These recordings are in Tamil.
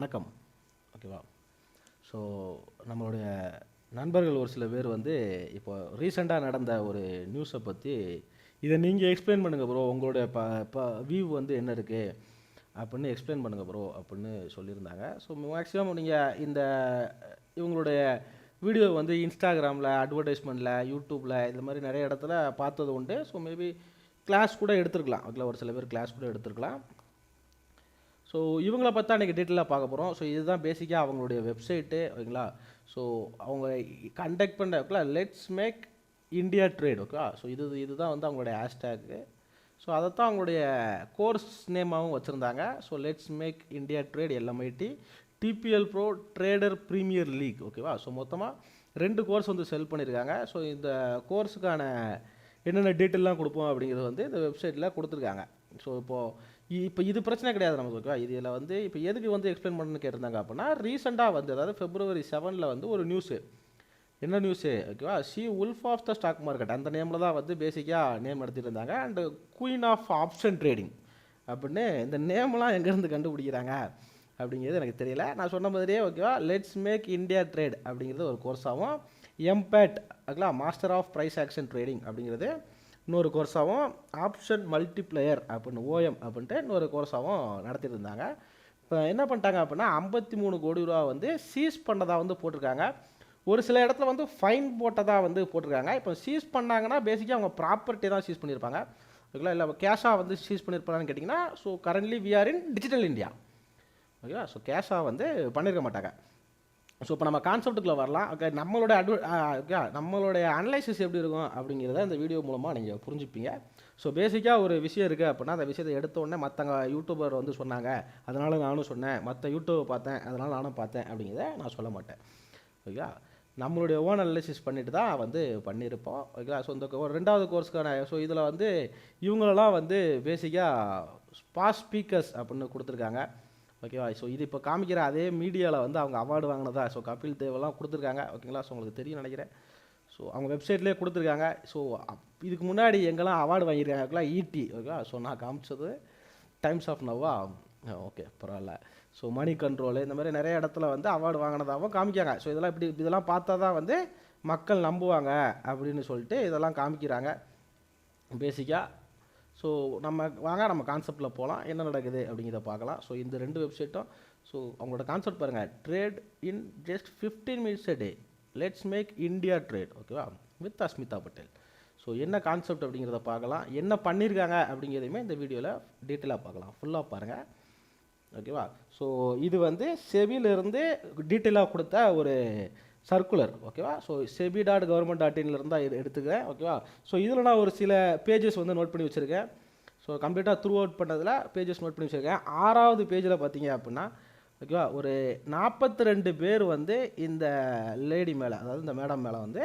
வணக்கம். ஓகேவா? ஸோ நம்மளுடைய நண்பர்கள் ஒரு சில பேர் வந்து இப்போ ரீசெண்டாக நடந்த ஒரு நியூஸை பற்றி இதை நீங்கள் எக்ஸ்பிளைன் பண்ணுங்கள் ப்ரோ, உங்களுடைய வியூ வந்து என்ன இருக்குது அப்படின்னு எக்ஸ்பிளைன் பண்ணுங்கள் ப்ரோ அப்படின்னு சொல்லியிருந்தாங்க. ஸோ மேக்ஸிமம் நீங்கள் இவங்களுடைய வீடியோ வந்து இன்ஸ்டாகிராமில், அட்வர்டைஸ்மெண்ட்டில், யூடியூப்பில் இந்த மாதிரி நிறைய இடத்துல பார்த்தது உண்டு. ஸோ மேபி கிளாஸ் கூட எடுத்துருக்கலாம். ஓகே, ஒரு சில பேர் கிளாஸ் கூட எடுத்துருக்கலாம். ஸோ இவங்கள பார்த்தா இன்றைக்கி டீட்டெயிலாக பார்க்க போகிறோம். ஸோ இதுதான் பேசிக்காக அவங்களுடைய வெப்சைட்டு. ஓகேங்களா? ஸோ அவங்க கண்டக்ட் பண்ண ஓகேங்களா, லெட்ஸ் மேக் இந்தியா ட்ரேட். ஓகேவா? ஸோ இதுதான் வந்து அவங்களுடைய ஹேஷ்டேக்கு. ஸோ அதைத்தான் அவங்களுடைய கோர்ஸ் நேமாகவும் வச்சுருந்தாங்க. So let's make India trade LMIT TPL pro trader premier league. ஓகேவா? ஸோ மொத்தமாக 2 கோர்ஸ் வந்து செல் பண்ணியிருக்காங்க. ஸோ இந்த கோர்ஸுக்கான என்னென்ன டீட்டெயிலாம் கொடுப்போம் அப்படிங்கிறது வந்து இந்த வெப்சைட்டில் கொடுத்துருக்காங்க. ஸோ இப்போ இது பிரச்சனை கிடையாது நமக்கு. ஓகேவா? இதில் வந்து இப்போ எதுக்கு வந்து எக்ஸ்பிளைன் பண்ணணும்னு கேட்டிருந்தாங்க அப்படின்னா, ரீசெண்டாக வந்து அதாவது February 7 வந்து ஒரு நியூஸு. என்ன நியூஸு? ஓகேவா? She wolf of the stock market அந்த நேமில் தான் வந்து பேசிக்காக நேம் எடுத்துகிட்டு இருந்தாங்க. And queen of option trading அப்படின்னு இந்த நேம்லாம் எங்கேருந்து கண்டுபிடிக்கிறாங்க அப்படிங்கிறது எனக்கு தெரியல. நான் சொன்ன மாதிரியே ஓகேவா, லெட்ஸ் மேக் இந்தியா ட்ரேட் அப்படிங்கிறது ஒரு கோர்ஸாகவும், எம்பேட் ஓகேங்களா, master of price action trading அப்படிங்கிறது இன்னொரு கோர்ஸாகவும், ஆப்ஷன் மல்டிப்ளையர் அப்படின்னு ஓஎம் அப்படின்ட்டு இன்னொரு கோர்ஸாகவும் நடத்திட்டு இருந்தாங்க. இப்போ என்ன பண்ணிட்டாங்க அப்படின்னா 53 கோடி ரூபா வந்து சீஸ் பண்ணதாக வந்து போட்டிருக்காங்க. ஒரு சில இடத்துல வந்து ஃபைன் போட்டதாக வந்து போட்டிருக்காங்க. இப்போ சீஸ் பண்ணாங்கன்னா பேசிக்காக அவங்க ப்ராப்பர்ட்டி தான் சீஸ் பண்ணியிருப்பாங்க. ஓகேங்களா? இல்லை கேஷாக வந்து சீஸ் பண்ணியிருப்பாங்கன்னு கேட்டிங்கன்னா, so currently we are in digital India. ஓகேவா? ஸோ கேஷாக வந்து பண்ணியிருக்க மாட்டாங்க. ஸோ இப்போ நம்ம கான்செப்ட்டுக்குள்ளே வரலாம். ஓகே, நம்மளுடைய அனலைசிஸ் எப்படி இருக்கும் அப்படிங்கிறத இந்த வீடியோ மூலமாக நீங்கள் புரிஞ்சுப்பீங்க. ஸோ பேசிக்காக ஒரு விஷயம் இருக்குது அப்படின்னா அந்த விஷயத்தை எடுத்த உடனே மற்றவங்க யூடியூபர் வந்து சொன்னாங்க அதனால் நானும் சொன்னேன், மற்ற யூடியூப்பை பார்த்தேன் அதனால் நானும் பார்த்தேன் அப்படிங்கிறத நான் சொல்ல மாட்டேன். ஓகேவா? நம்மளுடைய ஓன் அனலைசிஸ் பண்ணிட்டு தான் வந்து பண்ணியிருப்போம். ஓகேவா? ஸோ இந்த ஒரு 2வது கோர்ஸ்க்கான ஸோ இதில் வந்து இவங்களெல்லாம் வந்து பேசிக்காக ஸ்பாஸ் ஸ்பீக்கர்ஸ் அப்படின்னு கொடுத்துருக்காங்க. ஓகேவா? ஸோ இது இப்போ காமிக்கிற அதே மீடியாவில் வந்து அவங்க அவார்டு வாங்கினதா. ஸோ கபில் தேவெல்லாம் கொடுத்துருக்காங்க. ஓகேங்களா? ஸோ உங்களுக்கு தெரியும் நினைக்கிறேன். ஸோ அவங்க வெப்சைட்லேயே கொடுத்துருக்காங்க. ஸோ இதுக்கு முன்னாடி எங்கெல்லாம் அவார்டு வாங்கியிருக்காங்க ஓகேங்களா, ஈடி. ஓகேவா? ஸோ நான் காமிச்சது டைம்ஸ் ஆஃப் நவ்வா. ஓகே, பரவாயில்ல. ஸோ மணி கண்ட்ரோலு இந்த மாதிரி நிறைய இடத்துல வந்து அவார்டு வாங்கினதாகவும் காமிக்காங்க. ஸோ இதெல்லாம் பார்த்தா தான் வந்து மக்கள் நம்புவாங்க அப்படின்னு சொல்லிட்டு இதெல்லாம் காமிக்கிறாங்க பேசிக்காக. ஸோ நம்ம கான்செப்டில் போகலாம், என்ன நடக்குது அப்படிங்கிறத பார்க்கலாம். ஸோ இந்த 2 வெப்சைட்டும் ஸோ அவங்களோட கான்செப்ட் பாருங்கள், trade in just 15 minutes a day, let's make India trade. ஓகேவா? வித் அஸ்மிதா பட்டேல். ஸோ என்ன கான்செப்ட் அப்படிங்கிறத பார்க்கலாம், என்ன பண்ணியிருக்காங்க அப்படிங்கிறதையுமே இந்த வீடியோவில் டீட்டெயிலாக பார்க்கலாம். ஃபுல்லாக பாருங்கள். ஓகேவா? ஸோ இது வந்து செபியிலிருந்து டீட்டெயிலாக கொடுத்த ஒரு சர்க்குலர். ஓகேவா? ஸோ sebi.government.in தான் எடுத்துக்கிறேன். ஓகேவா? ஸோ இதில் நான் ஒரு சில பேஜஸ் வந்து நோட் பண்ணி வச்சுருக்கேன். ஸோ கம்ப்ளீட்டாக த்ரூ அவுட் பண்ணதில் பேஜஸ் நோட் பண்ணி வச்சுருக்கேன். 6வது பேஜில் பார்த்தீங்க அப்படின்னா ஓகேவா, ஒரு 42 பேர் வந்து இந்த லேடி மேலே, அதாவது இந்த மேடம் மேலே வந்து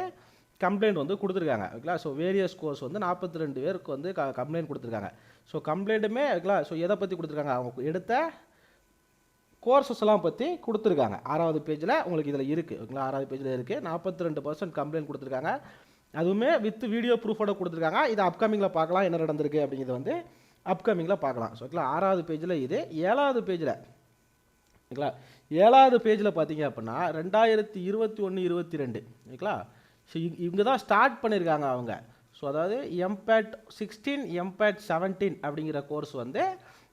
கம்ப்ளைண்ட் வந்து கொடுத்துருக்காங்க. ஓகேங்களா? ஸோ வேரியஸ் கோர்ஸ் வந்து 42 பேருக்கு வந்து கம்ப்ளைண்ட் கொடுத்துருக்காங்க. ஸோ கம்ப்ளைண்ட்டுமே ஓகேங்களா, ஸோ எதை பற்றி கொடுத்துருக்காங்க, அவங்க எடுத்த கோர்ஸஸ் எல்லாம் பற்றி கொடுத்துருக்காங்க. 6வது பேஜில் உங்களுக்கு இதில் இருக்குது. ஓகேங்களா? 6வது பேஜில் இருக்குது. 42% கம்ப்ளைண்ட் கொடுத்துருக்காங்க. அதுவுமே வித் வீடியோ ப்ரூஃபோட கொடுத்துருக்காங்க. இது அப்கமிங்கில் பார்க்கலாம் என்ன நடந்திருக்கு அப்படிங்கிறது வந்து அப்கமிங்கில் பார்க்கலாம். ஸோ ஓகேங்களா? 6வது பேஜில் இது. 7வது பேஜில் ஓகேங்களா, 7வது பேஜில் பார்த்தீங்க அப்படின்னா 2021-22 ஓகேங்களா. ஸோ இவங்க தான் ஸ்டார்ட் பண்ணியிருக்காங்க அவங்க. ஸோ அதாவது எம்பேட் 16 எம்பேட் 17 அப்படிங்கிற கோர்ஸ் வந்து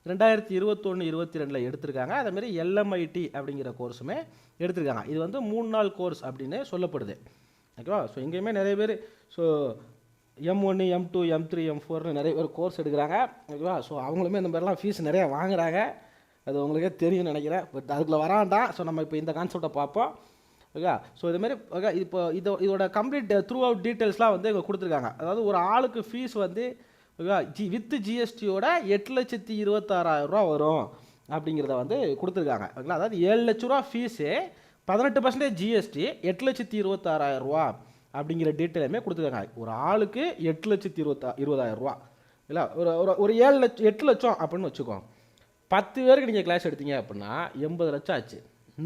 2021-22 எடுத்திருக்காங்க. அதேமாதிரி எல்எம்ஐடி அப்படிங்கிற கோர்ஸுமே எடுத்திருக்காங்க. இது வந்து 3 நாள் கோர்ஸ் அப்படின்னு சொல்லப்படுது. ஓகேவா? ஸோ எங்கேயுமே நிறைய பேர் so M1, M2, M3, M4 நிறைய பேர் கோர்ஸ் எடுக்கிறாங்க. ஓகேவா? ஸோ அவங்களுமே இந்த மாதிரிலாம் ஃபீஸ் நிறையா வாங்குறாங்க. அது உங்களுக்கே தெரியும்னு நினைக்கிறேன். பட் அதுக்குள்ளே வராண்டாம். ஸோ நம்ம இப்போ இந்த கான்செப்டை பார்ப்போம். ஓகே. ஸோ இதுமாரி ஓகே, இப்போ இதோட கம்ப்ளீட் த்ரூ அவுட் டீட்டெயில்ஸ்லாம் வந்து இங்கே கொடுத்துருக்காங்க. அதாவது ஒரு ஆளுக்கு ஃபீஸ் வந்து வித் ஜிஎஸ்டியோட 8,26,000 ரூபா வரும் அப்படிங்கிறத வந்து கொடுத்துருக்காங்க. ஓகேங்களா? அதாவது 7 லட்ச ரூபா ஃபீஸு, 18% ஜிஎஸ்டி, 8,26,000 ரூபா அப்படிங்கிற டீட்டெயிலுமே கொடுத்துருக்காங்க. ஒரு ஆளுக்கு 8,20,000 ரூபா இல்லை, ஒரு 8 லட்சம் அப்படின்னு வச்சுக்கோங்க. 10 பேருக்கு நீங்கள் கிளாஸ் எடுத்தீங்க அப்படின்னா 80 லட்சம் ஆச்சு.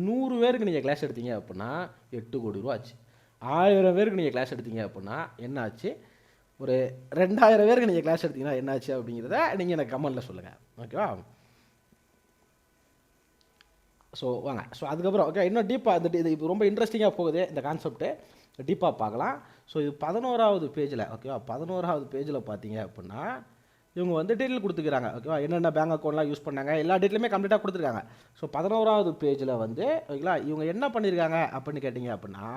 100 பேருக்கு நீங்கள் கிளாஸ் எடுத்தீங்க அப்படின்னா 8 கோடி ரூபா ஆச்சு. 1000 பேருக்கு நீங்கள் கிளாஸ் எடுத்தீங்க அப்படின்னா என்ன ஆச்சு, ஒரு 2000 பேருக்கு நீங்கள் கிளாஸ் எடுத்தீங்கன்னா என்னாச்சு அப்படிங்கிறத நீங்கள் எனக்கு கமெண்டில் சொல்லுங்கள். ஓகேவா? ஸோ வாங்க. ஸோ அதுக்கப்புறம் ஓகே, இன்னும் டீப்பாக இது இப்போ ரொம்ப இன்ட்ரெஸ்டிங்காக போகுது இந்த கான்செப்ட்டு, டீப்பாக பார்க்கலாம். ஸோ இது 11வது பேஜில் ஓகேவா, 11வது பேஜில் பார்த்தீங்க அப்படின்னா இவங்க வந்து டீட்டெயில் கொடுத்துக்கிறாங்க ஓகேவா, என்னென்ன பேங்க் அக்கௌண்ட்லாம் யூஸ் பண்ணாங்க எல்லா டீட்டெயிலுமே கம்ப்ளீட்டாக கொடுத்துருக்காங்க. ஸோ 11வது பேஜில் வந்து ஓகேங்களா இவங்க என்ன பண்ணியிருக்காங்க அப்படின்னு கேட்டிங்க அப்படின்னா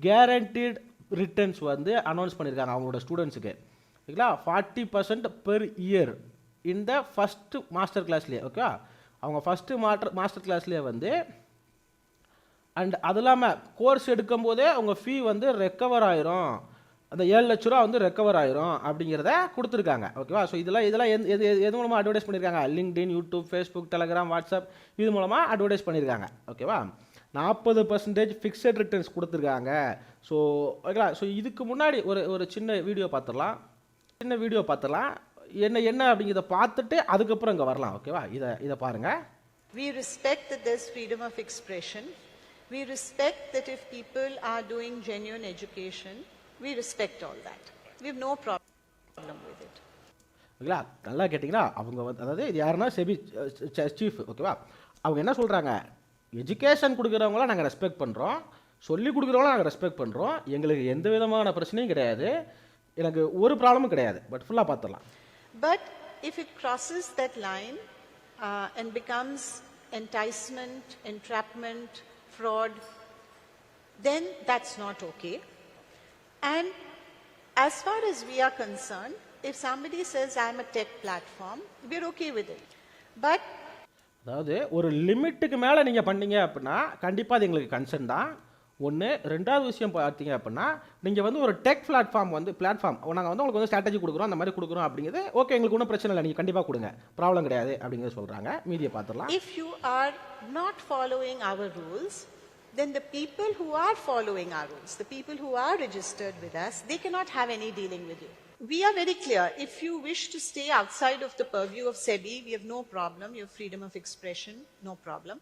கேரண்டீட் ரிட்டர்ன்ஸ் வந்து அனௌன்ஸ் பண்ணியிருக்காங்க அவங்களோட ஸ்டூடெண்ட்ஸுக்கு ஓகேங்களா, 40% பெர் இயர் இந்த ஃபஸ்ட்டு மாஸ்டர் கிளாஸ்லேயே ஓகேவா, அவங்க ஃபஸ்ட்டு மாஸ்டர் கிளாஸ்லேயே வந்து அண்ட் அது இல்லாமல் கோர்ஸ் எடுக்கும் போதே அவங்க ஃபீ வந்து ரெக்கவர் ஆயிரும், அந்த 7 லட்ச ரூபா வந்து ரெக்கவர் ஆயிரும் அப்படிங்கிறத கொடுத்துருக்காங்க ஓகேவா. ஸோ இதெல்லாம் எது மூலமாக அட்வர்டைஸ் பண்ணியிருக்காங்க, LinkedIn, YouTube, Facebook, Telegram, WhatsApp இது மூலமாக அட்வர்டைஸ் பண்ணியிருக்காங்க ஓகேவா. 40% ஃபிக்ஸட் ரிட்டர்ன்ஸ் கொடுத்துருக்காங்க. ஸோ ஓகேங்களா. ஸோ இதுக்கு முன்னாடி ஒரு சின்ன வீடியோ பார்த்துடலாம், என்ன அப்படிங்கிறத பார்த்துட்டு அதுக்கப்புறம் இங்கே வரலாம் ஓகேவா. இதை பாருங்கள். We respect that there's freedom of expression. We respect that if people are doing genuine education, we respect all that. We have no problem with it. ஓகேங்களா, நல்லா கேட்டிங்கன்னா அவங்க வந்து அதாவது இது யாருன்னா செபி சீஃப் ஓகேவா, அவங்க என்ன சொல்கிறாங்க, எஜுகேஷன் கொடுக்குறவங்கள நாங்கள் ரெஸ்பெக்ட் பண்ணுறோம், சொல்லி கொடுக்குறவங்கள நாங்கள் ரெஸ்பெக்ட் பண்ணுறோம், எங்களுக்கு எந்த விதமான பிரச்சனையும் கிடையாது, எனக்கு ஒரு ப்ராப்ளமும் கிடையாது. பட் ஃபுல்லாக பார்த்துடலாம். But if it crosses that line and becomes enticement, entrapment, fraud, then that's not okay. And as far as we are concerned, if somebody says I'm a tech platform, we're okay with it. But அதாவது ஒரு லிமிட்டுக்கு மேலே நீங்கள் பண்ணீங்க அப்படின்னா கண்டிப்பாக அது எங்களுக்கு கன்சர்ன் தான் ஒன்று. ரெண்டாவது விஷயம் பார்த்தீங்க அப்படின்னா நீங்கள் வந்து ஒரு டெக் பிளாட்ஃபார்ம் நாங்கள் வந்து உங்களுக்கு வந்து ஸ்ட்ராட்டஜி கொடுக்குறோம், அந்த மாதிரி கொடுக்குறோம் அப்படிங்கிறது ஓகே, எங்களுக்கு ஒன்றும் பிரச்சனை இல்லை, நீங்கள் கண்டிப்பாக கொடுங்க, ப்ராப்ளம் கிடையாது அப்படிங்கிறது சொல்கிறாங்க. மீதியை பார்த்துடலாம். If you are not following our rules, then the people who are following our rules, the people who are registered with us, they cannot have any dealing with you. We are very clear. If you wish to stay outside of the purview of SEBI, we have no problem. You have freedom of expression, no problem.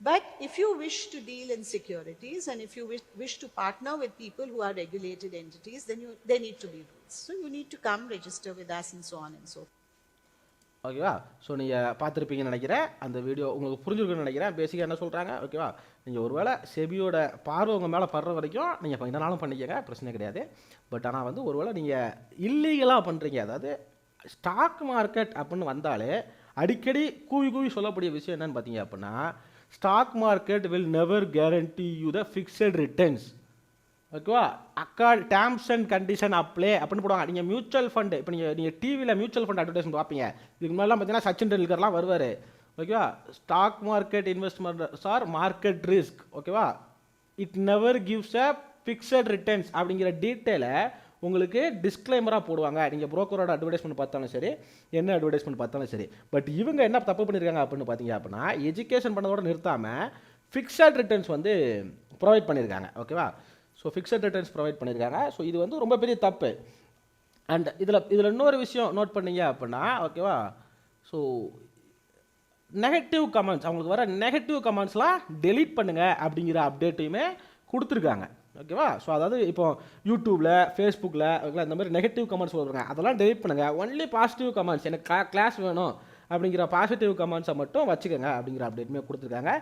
But if you wish to deal in securities and if you wish to partner with people who are regulated entities, then there need to be rules. So you need to come register with us and so on and so forth. ஓகேவா. ஸோ நீங்கள் பார்த்துருப்பீங்கன்னு நினைக்கிறேன், அந்த வீடியோ உங்களுக்கு புரிஞ்சுருக்குன்னு நினைக்கிறேன். பேசிக்காக என்ன சொல்கிறாங்க ஓகேவா, நீங்கள் ஒருவேளை செபியோட பார்வை உங்கள் மேலே படுற வரைக்கும் நீங்கள் எந்த நாளும் பண்ணிக்கங்க, பிரச்சனை கிடையாது. பட் ஆனால் வந்து ஒருவேளை நீங்கள் இல்லீகலாக பண்ணுறீங்க, அதாவது ஸ்டாக் மார்க்கெட் அப்படின்னு வந்தாலே அடிக்கடி கூவி சொல்லக்கூடிய விஷயம் என்னன்னு பார்த்தீங்க அப்படின்னா, stock market will never guarantee you the fixed returns ஓகேவா, டேர்ம்ஸ் அண்ட் கண்டிஷன் அப்ளே அப்படின்னு போடுவாங்க. நீங்கள் மியூச்சுவல் ஃபண்டு இப்போ நீங்கள் டிவியில் மியூச்சுவல் ஃபண்ட் அட்வர்டைஸ்மெண்ட் பார்ப்பீங்க, இதுக்கு முன்னாடிலாம் பார்த்தீங்கன்னா சச்சின் டெண்டுல்கர்லாம் வருவார் ஓகேவா. Stock market investment sir market risk ஓகேவா, it never gives a fixed returns அப்படிங்கிற டீட்டெயிலை உங்களுக்கு டிஸ்க்ளைமராக போடுவாங்க. நீங்கள் புரோக்கரோட அட்வர்டைஸ்மெண்ட் பார்த்தாலும் சரி, என்ன அட்வர்டைஸ்மெண்ட் பார்த்தாலும் சரி. பட் இவங்க என்ன தப்பு பண்ணியிருக்காங்க அப்படின்னு பார்த்தீங்க அப்படின்னா, எஜுகேஷன் பண்ணதோடு நிறுத்தாமல் ஃபிக்ஸட் ரிட்டர்ன்ஸ் வந்து ப்ரொவைட் பண்ணியிருக்காங்க ஓகேவா. ஸோ ஃபிக்ஸட் ரிட்டர்ன்ஸ் ப்ரொவைட் பண்ணியிருக்காங்க. ஸோ இது வந்து ரொம்ப பெரிய தப்பு. அண்ட் இதில் இன்னொரு விஷயம் நோட் பண்ணீங்க அப்படின்னா ஓகேவா, ஸோ நெகட்டிவ் கமெண்ட்ஸ், அவங்களுக்கு வர நெகட்டிவ் கமெண்ட்ஸ்லாம் டெலீட் பண்ணுங்கள் அப்படிங்கிற அப்டேட்டையுமே கொடுத்துருக்காங்க ஓகேவா. ஸோ அதாவது இப்போ யூடியூப்பில், ஃபேஸ்புக்கில் ஓகேவா இந்த மாதிரி நெகட்டிவ் கமெண்ட்ஸ் சொல்கிறாங்க, அதெல்லாம் டெலீட் பண்ணுங்கள், ஒன்லி பாசிட்டிவ் கமெண்ட்ஸ், எனக்கு கிளாஸ் வேணும் அப்படிங்கிற பாசிட்டிவ் கமெண்ட்ஸை மட்டும் வச்சுக்கோங்க அப்படிங்கிற அப்டேட்டுமே கொடுத்துருக்காங்க.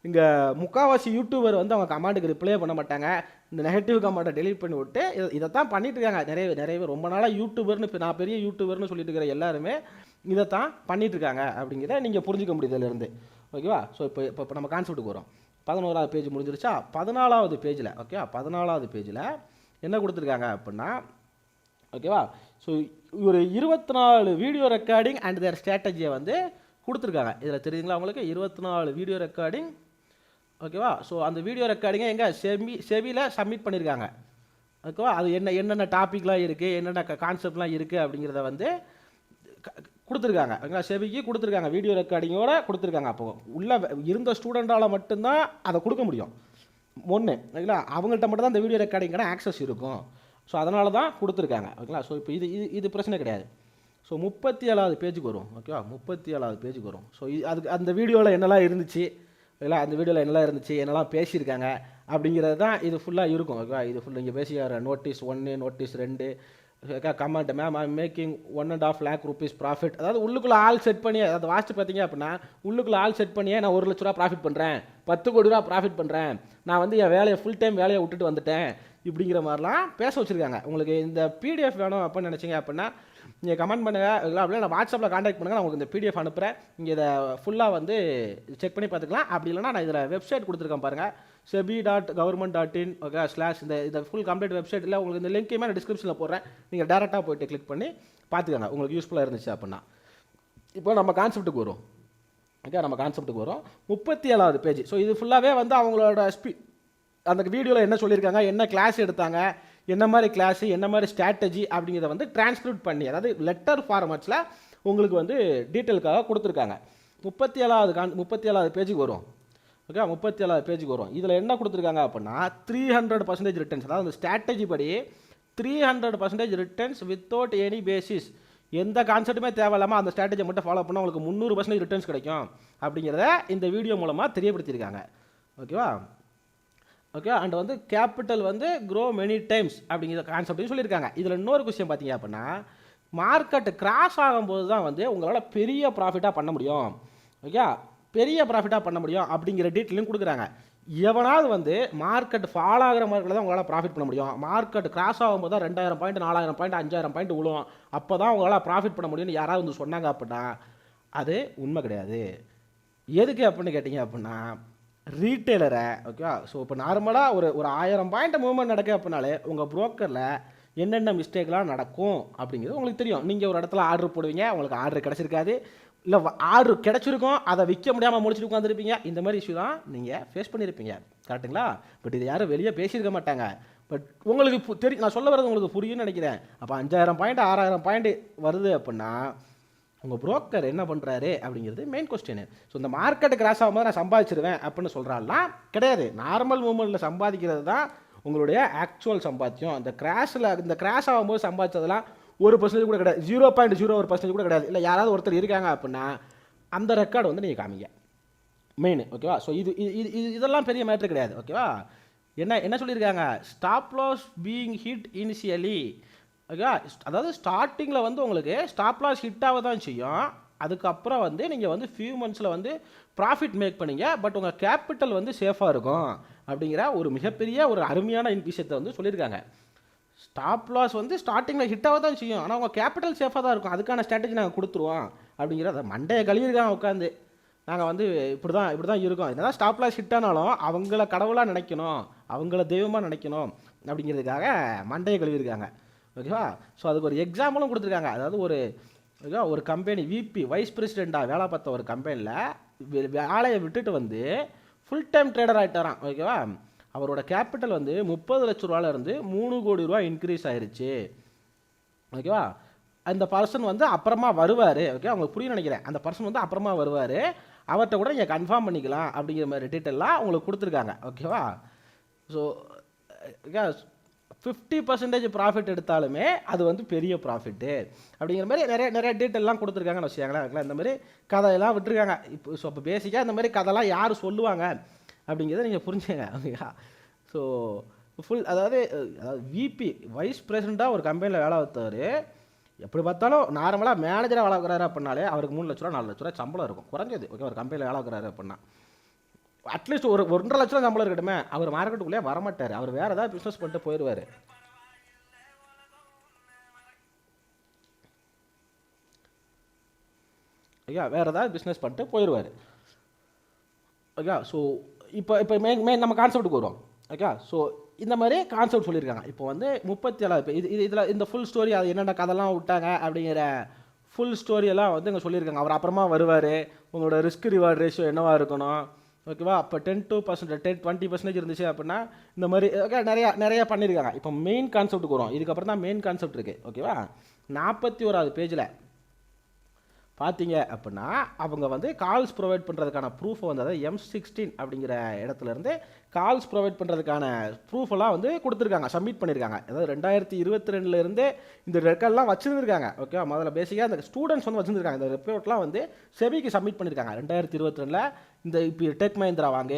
இங்கே முக்கால்வாசி யூடியூபர் வந்து அவங்க கமெண்ட்டுக்கு ரிப்ளை பண்ண மாட்டாங்க, இந்த நெகட்டிவ் கமெண்ட்டை டெலீட் பண்ணி விட்டு இதைத்தான் பண்ணிட்டு இருக்காங்க. நிறைய ரொம்ப நாளாக யூடியூபர்னு இப்போ நான் பெரிய யூடியூபர்னு சொல்லிட்டு இருக்கிற எல்லாருமே இதைத்தான் பண்ணிட்டு இருக்காங்க அப்படிங்கிறத நீங்கள் புரிஞ்சிக்க முடியுது இதிலேருந்து ஓகேவா. ஸோ இப்போ நம்ம கான்செப்ட்டுக்கு வரோம். 11வது பேஜ் முடிஞ்சிருச்சா, 14வது பேஜில் ஓகேவா, 14வது பேஜில் என்ன கொடுத்துருக்காங்க அப்படின்னா ஓகேவா, ஸோ ஒரு 24 வீடியோ ரெக்கார்டிங் அண்ட் தேர் ஸ்ட்ராட்டஜியை வந்து கொடுத்துருக்காங்க. இதில் தெரியுதுங்களா உங்களுக்கு, 24 வீடியோ ரெக்கார்டிங் ஓகேவா. ஸோ அந்த வீடியோ ரெக்கார்டிங்கை எங்கே செபியில் சப்மிட் பண்ணியிருக்காங்க ஓகேவா. அது என்னென்ன டாப்பிக்லாம் இருக்குது, என்னென்ன கான்செப்ட்லாம் இருக்குது அப்படிங்கிறத வந்து கொடுத்துருக்காங்க ஓகேங்களா. செபிக்கு கொடுத்துருக்காங்க, வீடியோ ரெக்கார்டிங்கோடு கொடுத்துருக்காங்க. அப்போ உள்ள இருந்த ஸ்டூடெண்ட்டால் மட்டும்தான் அதை கொடுக்க முடியும் ஒன்று ஓகேங்களா, அவங்கள்ட்ட மட்டும் தான் இந்த வீடியோ ரெக்கார்டிங்கான ஆக்சஸ் இருக்கும். ஸோ அதனால தான் கொடுத்துருக்காங்க ஓகேங்களா. ஸோ இப்போ இது பிரச்சனை கிடையாது. ஸோ 37வது பேஜுக்கு வரும் ஓகேவா, 37வது பேஜுக்கு வரும். ஸோ அதுக்கு அந்த வீடியோவில் என்னெல்லாம் இருந்துச்சு ஓகேங்களா, அந்த வீடியோவில் என்னெல்லாம் இருந்துச்சு, என்னெல்லாம் பேசியிருக்காங்க அப்படிங்கிறது தான் இது ஃபுல்லாக இருக்கும் ஓகேவா. இது ஃபுல்லாக இங்கே பேசியார் notice 1, notice 2 comment ma'am I making 1.5 lakh rupees profit. அதாவது உள்ளுக்குள்ளே ஆள் செட் பண்ணி அதை வாசித்து பார்த்தீங்க அப்படின்னா உள்ளுக்குள்ளே ஆள் செட் பண்ணியே நான் 1 லட்ச ரூபா ப்ராஃபிட் பண்ணுறேன், 10 கோடி ரூபா ப்ராஃபிட் பண்ணுறேன், நான் வந்து என் வேலையை ஃபுல் டைம் வேலையை விட்டுட்டு வந்துட்டேன் இப்படிங்கிற மாதிரிலாம் பேச வச்சுருக்காங்க. உங்களுக்கு இந்த பிடிஎஃப் வேணும் அப்படின்னு நினச்சிங்க அப்படின்னா நீங்கள் கமெண்ட் பண்ணுங்கள், இல்லை அப்படின்னா நான் வாட்ஸ்அப்பில் காண்டாக்ட் பண்ணுங்கள், நான் உங்களுக்கு இந்த பிடிஎஃப் அனுப்புகிறேன். நீங்கள் இதை ஃபுல்லாக வந்து செக் பண்ணி பார்த்துக்கலாம். அப்படி இல்லைனா நான் இதில் வெப்சைட் கொடுத்துருக்கேன் பாருங்கள், sebi.government.in இந்த ஃபுல் கம்ப்ளீட் வெப்சைட்டில் உங்களுக்கு இந்த லிங்க்கையுமே நான் டிஸ்கிரிப்ஷனில் போடுறேன். நீங்கள் டேரெக்டாக போய்ட்டு கிளிக் பண்ணி பார்த்துக்கோங்க உங்களுக்கு யூஸ்ஃபுல்லாக இருந்துச்சு அப்படின்னா. இப்போ நம்ம கான்செப்ட்டுக்கு வரும். நம்ம கான்செப்ட்டுக்கு வரும். 37வது பேஜ். ஸோ இது ஃபுல்லாகவே வந்து அவங்களோட அந்த வீடியோவில் என்ன சொல்லியிருக்காங்க, என்ன கிளாஸ் எடுத்தாங்க, என்ன மாதிரி கிளாஸு, என்ன மாதிரி ஸ்ட்ராட்டஜி அப்படிங்கிறத வந்து டிரான்ஸ்கிரிப்ட் பண்ணி, அதாவது லெட்டர் ஃபார்மேட்ஸில் உங்களுக்கு வந்து டீட்டெயிலுக்காக கொடுத்துருக்காங்க. 37வது பேஜுக்கு வரும். 37வது பேஜுக்கு வரும். இதில் என்ன கொடுத்துருக்காங்க அப்படின்னா 300% ரிட்டர்ன்ஸ். அதாவது அந்த ஸ்ட்ராட்டஜி படி 300% ரிட்டர்ன்ஸ் வித்தவுட் எனி பேசிஸ். எந்த கான்செப்ட்டுமே தேவையில்லாமல் அந்த ஸ்ட்ராட்டஜி மட்டும் ஃபாலோ பண்ணால் உங்களுக்கு 300% ரிட்டர்ன்ஸ் கிடைக்கும் அப்படிங்கிறத இந்த வீடியோ மூலமாக தெரியப்படுத்தியிருக்காங்க. ஓகேவா? அண்ட் வந்து கேபிட்டல் வந்து க்ரோ மெனி டைம்ஸ் அப்படிங்கிற கான்செப்டையும் சொல்லியிருக்காங்க. இதில் இன்னொரு விஷயம் பார்த்தீங்க அப்படின்னா மார்க்கெட் கிராஸ் ஆகும்போது தான் வந்து உங்களால் பெரிய ப்ராஃபிட்டாக பண்ண முடியும். பெரிய ப்ராஃபிட்டாக பண்ண முடியும் அப்படிங்கிற டீட்டெயிலும் கொடுக்குறாங்க. எவனாவது வந்து மார்க்கெட் ஃபால் ஆகிற மார்க்கெட்டில் தான் உங்களால் ப்ராஃபிட் பண்ண முடியும். மார்க்கெட் கிராஸ் ஆகும்போது தான் 2000 பாயிண்ட் 4000 பாயிண்ட் 5000 பாயிண்ட் விழும், அப்போ தான் உங்களால் ப்ராஃபிட் பண்ண முடியும்னு யாராவது வந்து சொன்னாங்க அப்படின்னா அது உண்மை கிடையாது. எதுக்கு அப்படின்னு கேட்டிங்க அப்படின்னா ரீட்டெயிலரை ஸோ இப்போ நார்மலாக ஒரு 1000 பாயிண்ட் மூவ்மெண்ட் நடக்குது அப்படின்னாலே உங்கள் ப்ரோக்கரில் என்னென்ன மிஸ்டேக்லாம் நடக்கும் அப்படிங்கிறது உங்களுக்கு தெரியும். நீங்கள் ஒரு இடத்துல ஆர்டர் போடுவீங்க, உங்களுக்கு ஆர்டர் கிடச்சிருக்காது, இல்லை ஆர்டர் கிடச்சிருக்கும், அதை விற்க முடியாமல் முடிச்சுட்டு உட்காந்துருப்பீங்க. இந்த மாதிரி இஷ்யூ தான் நீங்கள் ஃபேஸ் பண்ணியிருப்பீங்க. கரெக்டுங்களா? பட் இது யாரும் வெளியே பேசியிருக்க மாட்டாங்க. பட் உங்களுக்கு தெரியும், நான் சொல்ல வரது உங்களுக்கு புரியும்னு நினைக்கிறேன். அப்போ 5000 பாயிண்ட் 6000 பாயிண்ட் வருது அப்படின்னா உங்கள் புரோக்கர் என்ன பண்ணுறாரு அப்படிங்கிறது மெயின் கொஸ்டின். ஸோ இந்த மார்க்கெட்டு கிராஸ் ஆகும்போது நான் சம்பாதிச்சிருவேன் அப்படின்னு சொல்கிறாலாம் கிடையாது. நார்மல் மூமெண்ட்டில் சம்பாதிக்கிறது தான் உங்களுடைய ஆக்சுவல் சம்பாத்தியம். இந்த கிராஷ் ஆகும்போது சம்பாதிச்சதெல்லாம் 1% கூட கிடையாது, 0.01% கூட கிடையாது. இல்லை யாராவது ஒருத்தர் இருக்காங்க அப்படின்னா அந்த ரெக்கார்டு வந்து நீங்கள் காமிங்க மெயின். ஓகேவா? ஸோ இதெல்லாம் பெரிய மேட்ரு கிடையாது. ஓகேவா? என்ன சொல்லியிருக்காங்க, stop loss being hit initially. Okay, அதாவது ஸ்டார்டிங்கில் வந்து உங்களுக்கு ஸ்டாப் லாஸ் ஹிட்டாக தான் செய்யும். அதுக்கப்புறம் வந்து நீங்கள் வந்து ஃபியூ மந்த்ஸில் வந்து ப்ராஃபிட் மேக் பண்ணீங்க, பட் உங்கள் கேபிட்டல் வந்து சேஃபாக இருக்கும் அப்படிங்கிற ஒரு மிகப்பெரிய ஒரு அருமையான விஷயத்தை வந்து சொல்லியிருக்காங்க. ஸ்டாப் லாஸ் வந்து ஸ்டார்டிங்கில் ஹிட்டாக தான் செய்யும், ஆனால் உங்கள் கேபிட்டல் சேஃபாக தான் இருக்கும், அதுக்கான ஸ்ட்ராட்டஜி நாங்கள் கொடுத்துருவோம் அப்படிங்கிறத மண்டையை கழுவிருக்காங்க உட்காந்து. நாங்கள் வந்து இப்படி தான் இருக்கோம். என்னதான் ஸ்டாப் லாஸ் ஹிட்டானாலும் அவங்கள கடவுளாக நினைக்கணும், அவங்கள தெய்வமாக நினைக்கணும் அப்படிங்கிறதுக்காக மண்டையை கழுவிருக்காங்க. ஓகேவா? ஸோ அதுக்கு ஒரு எக்ஸாம்பிளும் கொடுத்துருக்காங்க. அதாவது ஒரு கம்பெனி விபி வைஸ் பிரசிடெண்ட்டாக வேலை பார்த்த ஒரு கம்பெனியில் வேலையை விட்டுட்டு வந்து ஃபுல் டைம் ட்ரேடர் ஆகிட்டாராம். ஓகேவா? அவரோட கேபிட்டல் வந்து 30 லட்ச ரூபாயிலேருந்து 3 கோடி ரூபா இன்க்ரீஸ் ஆயிடுச்சு. ஓகேவா? அந்த பர்சன் வந்து அப்புறமா வருவார். ஓகே, அவங்களுக்கு புரிய நினைக்கிறேன். அந்த பர்சன் வந்து அப்புறமா வருவார், அவர்கிட்ட கூட நீங்கள் கன்ஃபார்ம் பண்ணிக்கலாம் அப்படிங்கிற மாதிரி டீட்டெயிலாக உங்களுக்கு கொடுத்துருக்காங்க. ஓகேவா? ஸோ 50% ப்ராஃபிட் எடுத்தாலுமே அது வந்து பெரிய ப்ராஃபிட்டு அப்படிங்கிற மாதிரி நிறைய டீட்டெயிலாம் கொடுத்துருக்காங்கன்னு வச்சுக்காங்களேன். இந்த மாதிரி கதையெல்லாம் விட்டுருக்காங்க. இப்போ பேசிக்காக இந்த மாதிரி கதைலாம் யார் சொல்லுவாங்க அப்படிங்கிறத நீங்கள் புரிஞ்சுங்க. ஓகேவா? ஸோ அதாவது விபி வைஸ் பிரசிடெண்ட்டாக ஒரு கம்பெனியில் வேலை பார்த்தவர் எப்படி பார்த்தாலும் நார்மலாக மேனேஜராக வேலை வைக்கிறாரு அப்படின்னாலே அவருக்கு 3 லட்ச ரூபா 4 லட்ச ரூபா சம்பளம் இருக்கும் குறைஞ்சது. ஓகே, ஒரு கம்பெனியில் வேலை வைக்கிறாரு அப்படின்னா அட்லீஸ்ட் ஒரு 1.5 லட்ச ரூபா சம்பளம் இருக்கட்டுமே. அவர் மார்க்கெட்டுக்குள்ளே வரமாட்டார், அவர் வேறு ஏதாவது பிஸ்னஸ் பண்ணிட்டு போயிடுவார். ஓகே, வேறு ஏதாவது பிஸ்னஸ் பண்ணிட்டு போயிடுவார். ஓகே, ஸோ இப்போ மெயின் நம்ம கான்செப்ட்டுக்கு வரும். ஓகே, ஸோ இந்த மாதிரி கான்செப்ட் சொல்லியிருக்காங்க. இப்போ வந்து 37 இதில் இந்த ஃபுல் ஸ்டோரி அது என்னென்ன கதைலாம் விட்டாங்க அப்படிங்கிற ஃபுல் ஸ்டோரியெல்லாம் வந்து இங்கே சொல்லியிருக்காங்க. அவர் அப்புறமா வருவார், உங்களோட ரிஸ்க் ரிவார்ட் ரேஷியோ என்னவாக இருக்கணும். ஓகேவா? அப்போ 20% இருந்துச்சு அப்படின்னா இந்த மாதிரி ஓகே நிறைய பண்ணியிருக்காங்க. இப்போ மெயின் கான்செப்ட்டுக்கு வரும். இதுக்கப்புறம் தான் மெயின் கான்செப்ட் இருக்குது. ஓகேவா? 41வது பேஜில் பார்த்தீங்க அப்படின்னா அவங்க வந்து கால்ஸ் ப்ரொவைட் பண்ணுறதுக்கான ப்ரூஃபை வந்து அதாவது M16 அப்படிங்கிற இடத்துலேருந்து கால்ஸ் ப்ரொவைட் பண்ணுறதுக்கான ப்ரூஃபெல்லாம் வந்து கொடுத்துருக்காங்க, சப்மிட் பண்ணியிருக்காங்க. அதாவது 2022 இந்த ரெக்கார்ட்லாம் வச்சுருந்துருக்காங்க. ஓகே, முதல்ல பேசிக்காக அந்த ஸ்டூடெண்ட்ஸ் வந்து வச்சுருக்காங்க. இந்த ரிப்போர்ட்லாம் வந்து செபிக்கு சப்மிட் பண்ணியிருக்காங்க 2022. இந்த இப்போ டெக் மஹிந்திரா வாங்க,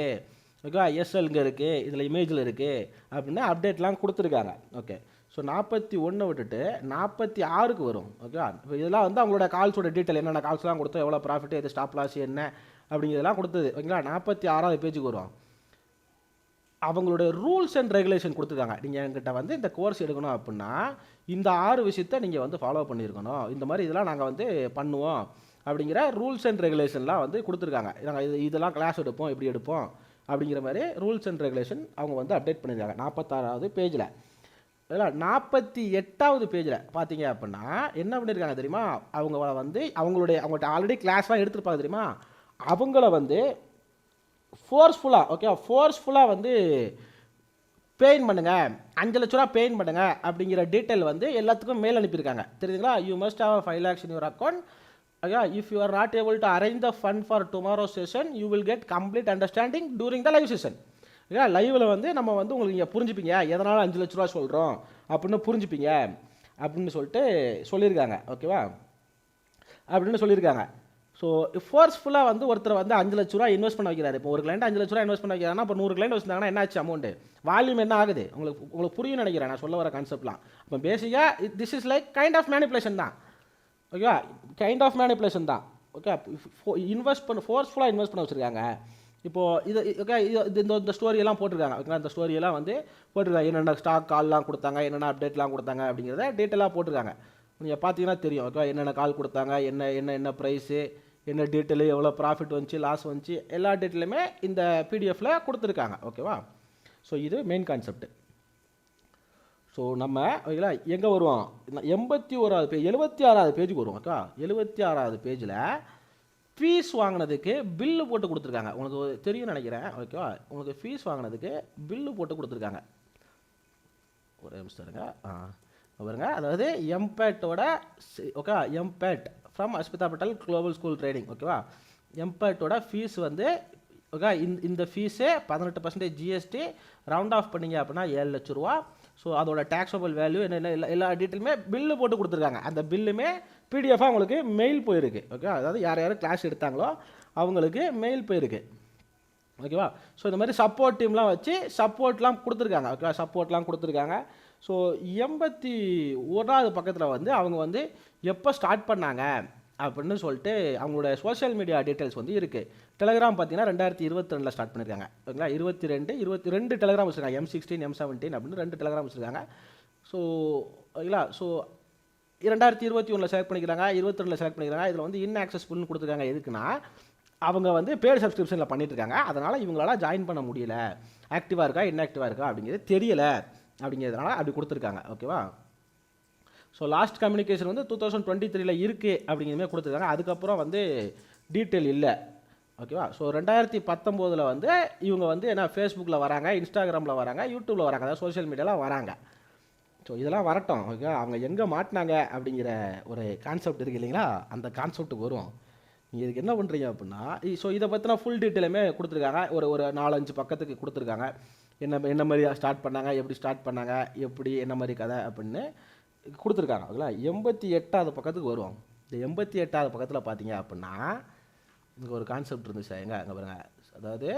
ஓகேவா, எஸ்எல் இங்கே இருக்குது, இதில் இமேஜில் இருக்குது அப்படின்னு அப்டேட்லாம் கொடுத்துருக்காங்க. ஓகே, ஸோ 41 விட்டுட்டு 46க்கு வரும். ஓகேவா? இப்போ இதெல்லாம் வந்து அவங்களோட கால்ஸோட டீட்டெயில், என்னென்ன கால்ஸ்லாம் கொடுத்தோம், எவ்வளோ ப்ராஃபிட், எது ஸ்டாப் லாஸ் என்ன அப்படிங்கிறதெல்லாம் கொடுத்தது. ஓகேங்களா? 46வது பேஜுக்கு வரும். அவங்களோட ரூல்ஸ் அண்ட் ரெகுலேஷன் கொடுத்துருக்காங்க. நீங்கள் என்கிட்ட வந்து இந்த கோர்ஸ் எடுக்கணும் அப்படின்னா இந்த 6 விஷயத்தை நீங்கள் வந்து ஃபாலோ பண்ணியிருக்கணும், இந்த மாதிரி இதெல்லாம் நாங்கள் வந்து பண்ணுவோம் அப்படிங்கிற ரூல்ஸ் அண்ட் ரெகுலேஷன்லாம் வந்து கொடுத்துருக்காங்க. நாங்கள் இதெல்லாம் கிளாஸ் எடுப்போம், எப்படி எடுப்போம் அப்படிங்கிற மாதிரி ரூல்ஸ் அண்ட் ரெகுலேஷன் அவங்க வந்து அப்டேட் பண்ணியிருக்காங்க 46வது பேஜில். இல்லை 48வது பேஜில் பார்த்தீங்க அப்படின்னா என்ன பண்ணியிருக்காங்க தெரியுமா, அவங்க வந்து அவங்கள்ட்ட ஆல்ரெடி கிளாஸ்லாம் எடுத்துருப்பாங்க தெரியுமா, அவங்கள வந்து ஃபோர்ஸ்ஃபுல்லாக வந்து பெயின் பண்ணுங்க, 5 லட்ச ரூபா பெயின் பண்ணுங்க அப்படிங்கிற டீட்டெயில் வந்து எல்லாத்துக்கும் மேல் அனுப்பியிருக்காங்க. தெரியுதுங்களா? You must have 5 lakhs in your account. If you are not able to arrange the fund for tomorrow's session, you will get complete understanding during the live session. லைவில் வந்து நம்ம வந்து உங்களுக்கு நீங்கள் புரிஞ்சுப்பீங்க, எதனால் 5 லட்ச ரூபா சொல்கிறோம் அப்படின்னு புரிஞ்சுப்பீங்க அப்படின்னு சொல்லிட்டு சொல்லியிருக்காங்க. ஓகேவா? அப்படின்னு சொல்லியிருக்காங்க. ஸோ ஃபோர்ஸ்ஃபுல்லாக வந்து ஒருத்தர் வந்து 5 லட்ச ரூபா இன்வெஸ்ட் பண்ண வைக்கிறாரு. இப்போ ஒரு கிளைண்ட் 5 லட்ச ரூபா இன்வெஸ்ட் பண்ண வைக்கிறாங்கன்னா இப்போ 100 கிளைண்ட் வச்சுருந்தாங்கன்னா என்ன ஆச்சு அமௌண்ட்டு, வால்யூம் என்ன ஆகுது உங்களுக்கு புரியும் நினைக்கிறேன் நான் சொல்ல வர கான்செப்ட்லாம். இப்போ பேசிக்காக this is like kind of manipulation தான். ஓகேவா? கைண்ட் ஆஃப் மேனிப்புலேஷன் தான். ஓகே, ஃபோர்ஸ்ஃபுல்லாக இன்வெஸ்ட் பண்ண வச்சுருக்காங்க. இப்போது ஓகே, இந்த ஸ்டோரியெல்லாம் போட்டிருக்காங்க. ஓகே, இந்த ஸ்டோரியெல்லாம் வந்து போட்டிருக்காங்க, என்னென்ன ஸ்டாக் கால்லாம் கொடுத்தாங்க, என்னென்ன அப்டேட்லாம் கொடுத்தாங்க அப்படிங்கிறத டீட்டெயிலாக போட்டிருக்காங்க. நீங்கள் பார்த்தீங்கன்னா தெரியும். ஓகே, என்னென்ன கால் கொடுத்தாங்க, என்ன ப்ரைஸு, என்ன டீட்டெயிலு, எவ்வளோ ப்ராஃபிட் வந்துச்சு, லாஸ் வந்துச்சு, எல்லா டீட்டெயிலுமே இந்த பிடிஎஃப்பில் கொடுத்துருக்காங்க. ஓகேவா? ஸோ இது மெயின் கான்செப்ட். ஸோ நம்ம ஓகேங்களா எங்கே வருவோம், 81வது பேஜ் 76வது பேஜுக்கு வருவோம். ஓகே, 76வது பேஜில் ஃபீஸ் வாங்கினதுக்கு பில்லு போட்டு கொடுத்துருக்காங்க. உங்களுக்கு தெரியும் நினைக்கிறேன். ஓகேவா? உங்களுக்கு ஃபீஸ் வாங்கினதுக்கு பில்லு போட்டு கொடுத்துருக்காங்க. ஒரு நிமிஷம் இருங்க. பாருங்க, அதாவது எம்பேட்டோட ஓகே, எம்பேட் from Asmita Patel global school training. ஓகேவா? எம்பேட்டோட ஃபீஸ் வந்து ஓகே, இந்த ஃபீஸு 18% ஜிஎஸ்டி, ரவுண்ட் ஆஃப் பண்ணிங்க அப்படின்னா 7 லட்ச ரூபா. ஸோ அதோட டேக்ஸபிள் வேல்யூ என்ன எல்லா டீட்டெயிலுமே பில்லு போட்டு கொடுத்துருக்காங்க. அந்த பில்லுமே பிடிஎஃபாக உங்களுக்கு மெயில் போயிருக்கு. ஓகே, அதாவது யார் கிளாஸ் எடுத்தாங்களோ அவங்களுக்கு மெயில் போயிருக்கு. ஓகேவா? ஸோ இந்த மாதிரி சப்போர்ட் டீம்லாம் வச்சு சப்போர்ட்லாம் கொடுத்துருக்காங்க. ஓகேவா? சப்போர்ட்லாம் கொடுத்துருக்காங்க. ஸோ 81வது பக்கத்தில் வந்து அவங்க வந்து எப்போ ஸ்டார்ட் பண்ணாங்க அப்படின்னு சொல்லிட்டு அவங்களோட சோஷியல் மீடியா டீட்டெயில்ஸ் வந்து இருக்குது. டெலிகிராம் பார்த்தீங்கன்னா 2022 ஸ்டார்ட் பண்ணியிருக்காங்க. ஓகேங்களா? 22 டெலிகிராம் வச்சுருக்காங்க. M16 M17 அப்படின்னு 2 டெலிகிராம் வச்சுருக்காங்க. ஸோ ஓகேங்களா? ஸோ 2021 செலக்ட் பண்ணிக்கிறாங்க, 22 செலக்ட் பண்ணிக்கிறாங்க. இதில் வந்து இன்ஆக்சஸ்ஃபுல்னு கொடுத்துருக்காங்க. எதுக்குன்னா அவங்க வந்து பேட் சப்ஸ்கிரிப்ஷனில் பண்ணிட்டு இருக்காங்க, அதனால் இவங்களால ஜாயின் பண்ண முடியல, ஆக்டிவாக இருக்கா இன்ஆக்டிவாக இருக்கா அப்படிங்கிறது தெரியலை அப்படிங்கிறதுனால அப்படி கொடுத்துருக்காங்க. ஓகேவா? ஸோ லாஸ்ட் கம்யூனிகேஷன் வந்து 2023 இருக்குது அப்படிங்கிறதுமே கொடுத்துருக்காங்க. அதுக்கப்புறம் வந்து டீட்டெயில் இல்லை. ஓகேவா? ஸோ 2019 வந்து இவங்க வந்து என்ன ஃபேஸ்புக்கில் வராங்க, இன்ஸ்டாகிராமில் வராங்க, யூடியூப்பில் வராங்க, அதாவது சோஷியல் மீடியாவில் வராங்க. ஸோ இதெல்லாம் வரட்டும். ஓகே, அவங்க எங்கே மாட்டினாங்க அப்படிங்கிற ஒரு கான்செப்ட் இருக்குது இல்லைங்களா, அந்த கான்செப்ட்டுக்கு வரும். நீங்கள் இதுக்கு என்ன பண்ணுறீங்க அப்படின்னா, ஸோ இதை பற்றின ஃபுல் டீட்டெயிலுமே கொடுத்துருக்காங்க. ஒரு 4-5 பக்கத்துக்கு கொடுத்துருக்காங்க. என்ன மாதிரி ஸ்டார்ட் பண்ணாங்க, எப்படி ஸ்டார்ட் பண்ணாங்க, எப்படி என்ன மாதிரி கதை அப்படின்னு கொடுத்துருக்காங்க. ஓகேங்களா? 88வது பக்கத்துக்கு வருவோம். இந்த 88வது பக்கத்தில் பார்த்தீங்க அப்படின்னா இங்கே ஒரு கான்செப்ட் இருந்துச்சு. அங்கே பாருங்கள், அதாவது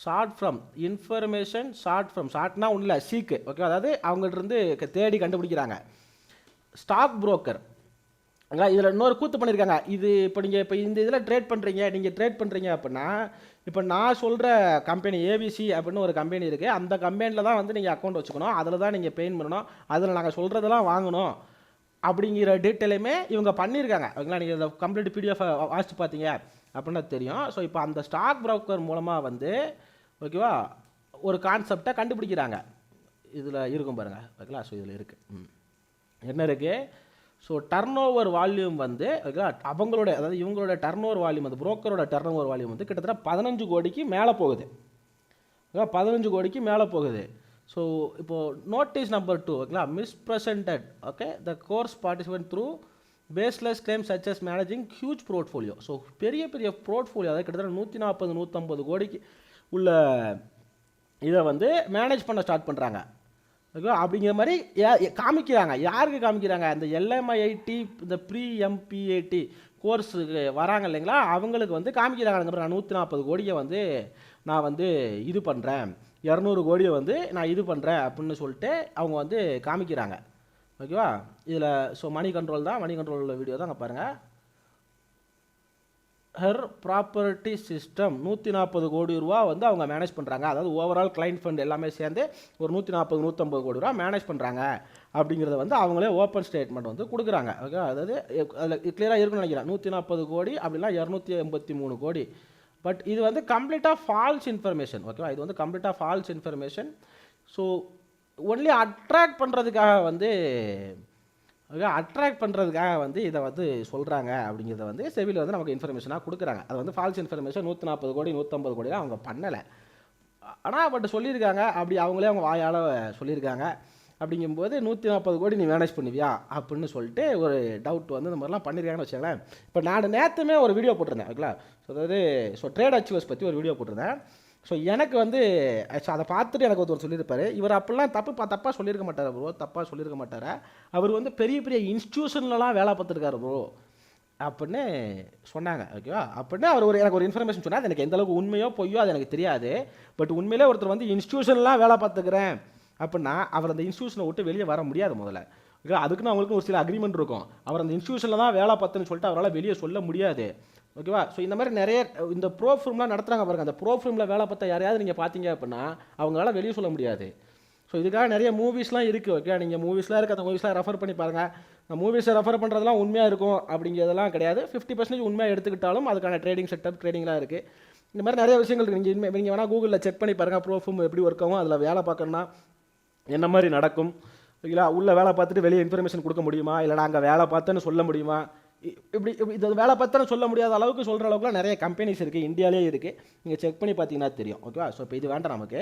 ஷார்ட் ஃப்ரம் இன்ஃபர்மேஷன், ஷார்ட்னா ஒன்றும் இல்லை, சீக்கு. ஓகே, அதாவது அவங்கள்ட்ட இருந்து தேடி கண்டுபிடிக்கிறாங்க. Stock broker. இதில் இன்னொரு கூத்து பண்ணியிருக்காங்க. இது இப்போ நீங்கள் இந்த இதில் ட்ரேட் பண்ணுறீங்க அப்படின்னா, இப்போ நான் சொல்கிற கம்பெனி ஏபிசி அப்படின்னு ஒரு கம்பெனி இருக்குது. அந்த கம்பெனியில் தான் வந்து நீங்கள் அக்கௌண்ட் வச்சுக்கணும், அதில் தான் நீங்கள் பெயின் பண்ணணும், அதில் நாங்கள் சொல்கிறதெல்லாம் வாங்கணும் அப்படிங்கிற டீட்டெயிலுமே இவங்க பண்ணியிருக்காங்க. ஓகேங்களா? நீங்கள் இந்த கம்ப்ளீட் பிடிஎஃப் வாசித்து பார்த்தீங்க அப்படின்னா தெரியும். ஸோ இப்போ அந்த ஸ்டாக் புரோக்கர் மூலமாக வந்து ஓகேவா ஒரு கான்செப்டை கண்டுபிடிக்கிறாங்க. இதில் இருக்கும் பாருங்கள். ஓகேங்களா? ஸோ இதில் இருக்குது என்ன இருக்குது. ஸோ டர்ன் ஓவர் வால்யூம் வந்து ஓகேங்களா, அவங்களோட அதாவது இவங்களோட டர்ன் ஓவர் வால்யூம், அந்த புரோக்கரோட டர்ன் ஓவர் வால்யூம் வந்து கிட்டத்தட்ட 15 கோடிக்கு மேலே போகுது. 15 கோடிக்கு மேலே போகுது. ஸோ இப்போது நோட்டீஸ் நம்பர் 2 ஓகேங்களா, misrepresented. Okay, the course participant through baseless claim such as managing huge portfolio. So பெரிய போர்ட்ஃபோலியோ, அதாவது கிட்டத்தட்ட 140-150 கோடிக்கு உள்ள இதை வந்து மேனேஜ் பண்ண ஸ்டார்ட் பண்ணுறாங்க. ஓகே, அப்படிங்கிற மாதிரி காமிக்கிறாங்க. யாருக்கு காமிக்கிறாங்க? இந்த LMIIT, இந்த ப்ரீ-MPAT கோர்ஸுக்கு வராங்க இல்லைங்களா, அவங்களுக்கு வந்து காமிக்கிறாங்க. நான் 140 கோடியை வந்து நான் வந்து இது பண்ணுறேன், 200 கோடியை வந்து நான் இது பண்ணுறேன் அப்படின்னு சொல்லிட்டு அவங்க வந்து காமிக்கிறாங்க. ஓகேவா? இதில் ஸோ மணி கண்ட்ரோல் தான், மணி கண்ட்ரோல் வீடியோ தான் அங்கே பாருங்கள். ஹர் ப்ராப்பர்ட்டி சிஸ்டம் 140 கோடி ரூபா வந்து அவங்க மேனேஜ் பண்ணுறாங்க. அதாவது ஓவரால் கிளைண்ட் ஃபண்ட் எல்லாமே சேர்ந்து ஒரு 140-150 கோடி ரூபா மேனேஜ் பண்ணுறாங்க அப்படிங்கிறத வந்து அவங்களே ஓப்பன் ஸ்டேட்மெண்ட் வந்து கொடுக்குறாங்க. ஓகே, அதாவது அதில் கிளியராக இருக்குன்னு நினைக்கிறேன். 140 கோடி அப்படின்னா 283 கோடி. பட் இது வந்து கம்ப்ளீட்டாக ஃபால்ஸ் இன்ஃபர்மேஷன். ஓகேவா? இது வந்து கம்ப்ளீட்டாக falls information. So only attract பண்ணுறதுக்காக வந்து இதை வந்து சொல்கிறாங்க அப்படிங்கிறத வந்து செபியில் வந்து நமக்கு இன்ஃபர்மேஷனாக கொடுக்குறாங்க. அது வந்து ஃபால்ஸ் இன்ஃபர்மேஷன். 140 கோடி 150 கோடிலாம் அவங்க பண்ணலை. ஆனால் பட் சொல்லியிருக்காங்க, அப்படி அவங்களே அவங்க வாயால் சொல்லியிருக்காங்க. அப்படிங்கும்போது 140 கோடி நீ மேனேஜ் பண்ணுவியா அப்படின்னு சொல்லிட்டு ஒரு டவுட் வந்து இந்த மாதிரிலாம் பண்ணியிருக்காங்கன்னு வச்சுக்கோங்களேன். இப்போ நான் நேற்றுமே ஒரு வீடியோ போட்டிருந்தேன். ஓகேங்களா? ஸோ அதாவது ட்ரேட் அச்சீவர்ஸ் பற்றி ஒரு வீடியோ போட்டிருந்தேன். ஸோ எனக்கு வந்து அதை பார்த்துட்டு எனக்கு ஒருத்தர் சொல்லியிருப்பார், இவர் அப்படிலாம் தப்பாக சொல்லியிருக்க மாட்டார் ப்ரோ, தப்பாக சொல்லியிருக்க மாட்டார், அவர் வந்து பெரிய பெரிய இன்ஸ்டியூஷன்லலாம் வேலை பார்த்துருக்காரு ப்ரோ அப்படின்னு சொன்னாங்க. ஓகேவா? அப்படின்னு அவர் எனக்கு ஒரு இன்ஃபர்மேஷன் சொன்னார். அது எனக்கு எந்த அளவுக்கு உண்மையோ பொய்யோ அது எனக்கு தெரியாது. பட் உண்மையிலே ஒருத்தர் வந்து இன்ஸ்டியூஷன்லாம் வேலை பார்த்துக்கிறேன் அப்படின்னா அவர் அந்த இன்ஸ்டியூஷனை விட்டு வெளியே வர முடியாது முதல்ல. ஓகே, அதுக்குன்னு அவங்களுக்கு ஒரு சில அக்ரிமெண்ட் இருக்கும். அவர் அந்த இன்ஸ்டியூஷனில் தான் வேலை பார்த்துன்னு சொல்லிட்டு அவரால் வெளியே சொல்ல முடியாது. ஓகேவா? ஸோ இந்த மாதிரி நிறைய இந்த ப்ரோ ஃபிலிம்லாம் நடத்துகிறாங்க பாருங்கள். அந்த ப்ரோ ஃபிலிமில் வேலை பார்த்தா யாரையாவது நீங்கள் பார்த்தீங்க அப்படின்னா அவங்களால வெளியே சொல்ல முடியாது. ஸோ இதுக்காக நிறைய மூவிஸ்லாம் இருக்குது. ஓகே, நீங்கள் மூவிஸ்லாம் இருக்குது, அந்த மூவிஸ்லாம் ரெஃபர் பண்ணி பாருங்கள். அந்த மூவிஸை ரெஃபர் பண்ணுறதுலாம் உண்மையாக இருக்கும் அப்படிங்கிறதெல்லாம் கிடையாது. 50% உண்மையாக எடுத்துக்கிட்டாலும் அதுக்கான ட்ரேடிங் செட்டப் ட்ரேடிங்லாம் இருக்குது. இந்த மாதிரி நிறைய விஷயங்கள் இருக்குது. நீங்கள் வேணால் கூகுளில் செக் பண்ணி பாருங்கள், ப்ரோ ஃபிலிம் எப்படி ஒர்க் ஆகும், அதில் வேலை பார்க்கணுன்னா என்ன மாதிரி நடக்கும். ஓகேங்களா? உள்ளே வேலை பார்த்துட்டு வெளியே இன்ஃபர்மேஷன் கொடுக்க முடியுமா, இல்லைனா அங்கே வேலை பார்த்தேன்னு சொல்ல முடியுமா, இப்படி இது வேலை பார்த்தேன்னு சொல்ல முடியாத அளவுக்கு சொல்கிற அளவுக்குலாம் நிறைய கம்பெனிஸ் இருக்குது, இந்தியாவிலே இருக்குது. நீங்கள் செக் பண்ணி பார்த்தீங்கன்னா தெரியும். ஓகேவா? ஸோ இப்போ இது வேண்டாம் நமக்கு.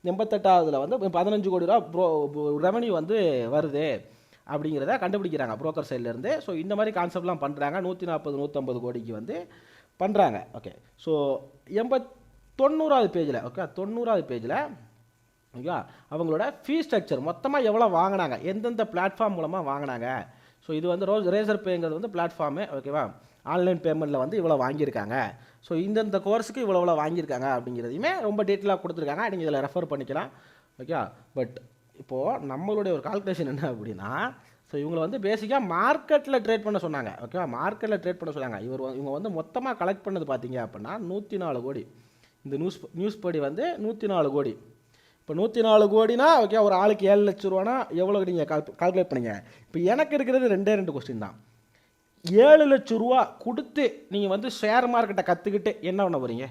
88ஆவதுல வந்து 15 கோடி ரூபா ரெவன்யூ வந்து வருது அப்படிங்கிறத கண்டுபிடிக்கிறாங்க புரோக்கர் சைட்லேருந்து. ஸோ இந்த மாதிரி கான்செப்ட்லாம் பண்ணுறாங்க. 140-150 கோடிக்கு வந்து பண்ணுறாங்க. ஓகே, ஸோ 90வது பேஜில், ஓகே 90வது பேஜில் ஓகேவா, அவங்களோட ஃபீ ஸ்ட்ரக்சர் மொத்தமாக எவ்வளோ வாங்கினாங்க, எந்தெந்த பிளாட்ஃபார்ம் மூலமாக வாங்கினாங்க. ஸோ இது வந்து ரேசர் பேங்கிறது வந்து பிளாட்ஃபார்மு. ஓகேவா? ஆன்லைன் பேமெண்ட்டில் வந்து இவ்வளோ வாங்கியிருக்காங்க. ஸோ இந்தந்த கோர்ஸுக்கு இவ்வளோ வாங்கியிருக்காங்க அப்படிங்கிறதையுமே ரொம்ப டீட்டெயிலாக கொடுத்துருக்காங்க. நீங்கள் இதில் ரெஃபர் பண்ணிக்கலாம். ஓகே, பட் இப்போது நம்மளுடைய ஒரு கால்குலேஷன் என்ன அப்படின்னா, ஸோ இவங்களை வந்து பேசிக்காக மார்க்கெட்டில் ட்ரேட் பண்ண சொன்னாங்க. ஓகேவா? மார்க்கெட்டில் ட்ரேட் பண்ண சொன்னாங்க. இவங்க வந்து மொத்தமாக கலெக்ட் பண்ணது பார்த்தீங்க அப்படின்னா 104 கோடி. இந்த நியூஸ் படி வந்து 104 கோடி. இப்போ 104 கோடினா ஓகே, ஒரு ஆளுக்கு 7 லட்ச ரூபானா எவ்வளோ நீங்கள் கால்குலேட் பண்ணிங்க. இப்போ எனக்கு இருக்கிறது 2 கொஸ்டின் தான். 7 லட்ச ரூபா கொடுத்து நீங்கள் வந்து ஷேர் மார்க்கெட்டை கற்றுக்கிட்டு என்ன பண்ண போகிறீங்க?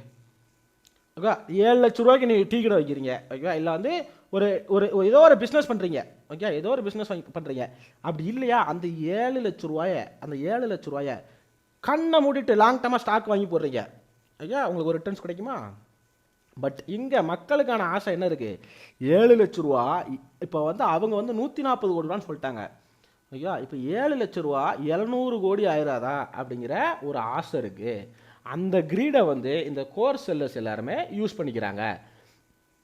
ஓகே, 7 லட்ச ரூபாய்க்கு நீங்கள் டீ கடை வைக்கிறீங்க. ஓகே, இல்லை வந்து ஒரு ஒரு ஏதோ ஒரு பிஸ்னஸ் பண்ணுறீங்க. ஓகே, ஏதோ ஒரு பிஸ்னஸ் பண்ணுறீங்க. அப்படி இல்லையா, அந்த 7 லட்ச ரூபாயை கண்ணை மூடிட்டு லாங் டர்மாக ஸ்டாக் வாங்கி போடுறீங்க. ஓகே, உங்களுக்கு ஒரு ரிட்டர்ன்ஸ் கிடைக்குமா? பட் இங்கே மக்களுக்கான ஆசை என்ன இருக்குது? 7 லட்ச ரூபா இப்போ வந்து அவங்க வந்து 140 கோடி ரூபான்னு சொல்லிட்டாங்க. ஐயா, இப்போ 7 லட்ச ரூபா 700 கோடி ஆயிராதா அப்படிங்கிற ஒரு ஆசை இருக்குது. அந்த கிரீடை வந்து இந்த கோர்ஸ் செல்லர்ஸ் எல்லாருமே யூஸ் பண்ணிக்கிறாங்க.